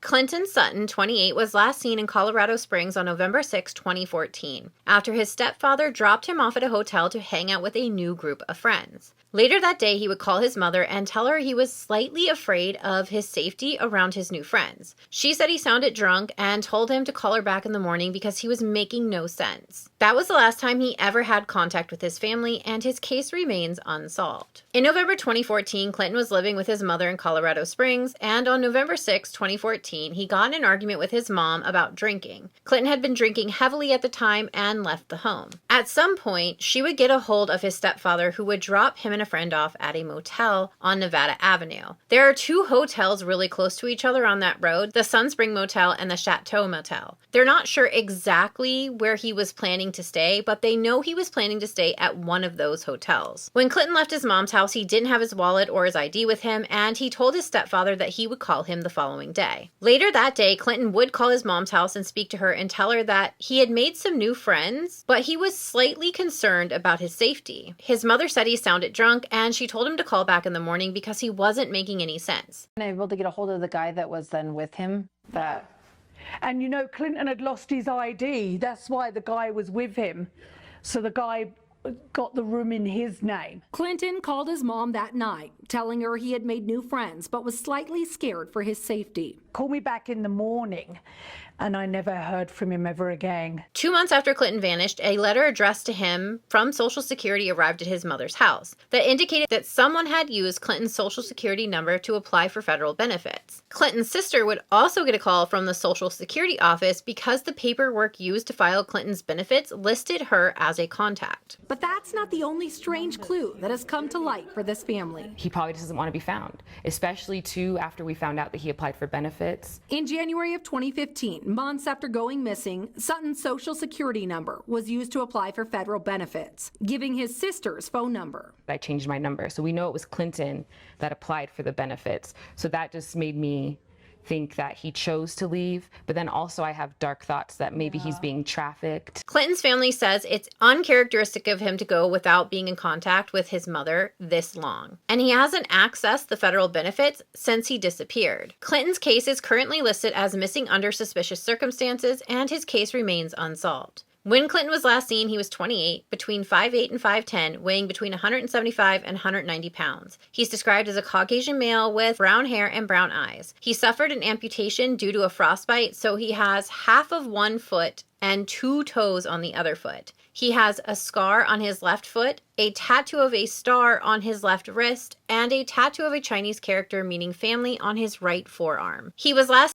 Clinton Sutton, 28, was last seen in Colorado Springs on November 6, 2014, after his stepfather dropped him off at a hotel to hang out with a new group of friends. Later that day, he would call his mother and tell her he was slightly afraid of his safety around his new friends. She said he sounded drunk and told him to call her back in the morning because he was making no sense. That was the last time he ever had contact with his family, and his case remains unsolved. In November 2014, Clinton was living with his mother in Colorado Springs, and on November 6, 2014, he got in an argument with his mom about drinking. Clinton had been drinking heavily at the time and left the home. At some point, she would get a hold of his stepfather, who would drop him and a friend off at a motel on Nevada Avenue. There are two hotels really close to each other on that road, the Sun Spring Motel and the Chateau Motel. They're not sure exactly where he was planning to stay, but they know he was planning to stay at one of those hotels. When Clinton left his mom's house, he didn't have his wallet or his ID with him, and he told his stepfather that he would call him the following day. Later that day, Clinton would call his mom's house and speak to her and tell her that he had made some new friends, but he was slightly concerned about his safety. His mother said he sounded drunk, and she told him to call back in the morning because he wasn't making any sense. Able to get a hold of the guy that was then with him. And you know, Clinton had lost his ID. That's why the guy was with him. So the guy got the room in his name. Clinton called his mom that night, telling her he had made new friends, but was slightly scared for his safety. Call me back in the morning. And I never heard from him ever again. 2 months after Clinton vanished, a letter addressed to him from Social Security arrived at his mother's house that indicated that someone had used Clinton's Social Security number to apply for federal benefits. Clinton's sister would also get a call from the Social Security office because the paperwork used to file Clinton's benefits listed her as a contact. But that's not the only strange clue that has come to light for this family. He probably doesn't want to be found, especially too after we found out that he applied for benefits. In January of 2015, months after going missing, Sutton's Social Security number was used to apply for federal benefits, giving his sister's phone number. I changed my number, so we know it was Clinton that applied for the benefits. So that just made me think that he chose to leave, but then also I have dark thoughts that maybe he's being trafficked. Clinton's family says it's uncharacteristic of him to go without being in contact with his mother this long, and he hasn't accessed the federal benefits since he disappeared. Clinton's case is currently listed as missing under suspicious circumstances, and his case remains unsolved. When Clinton was last seen, he was 28, between 5'8" and 5'10", weighing between 175 and 190 pounds. He's described as a Caucasian male with brown hair and brown eyes. He suffered an amputation due to a frostbite, so he has half of one foot and 2 toes on the other foot. He has a scar on his left foot, a tattoo of a star on his left wrist, and a tattoo of a Chinese character meaning family on his right forearm. He was last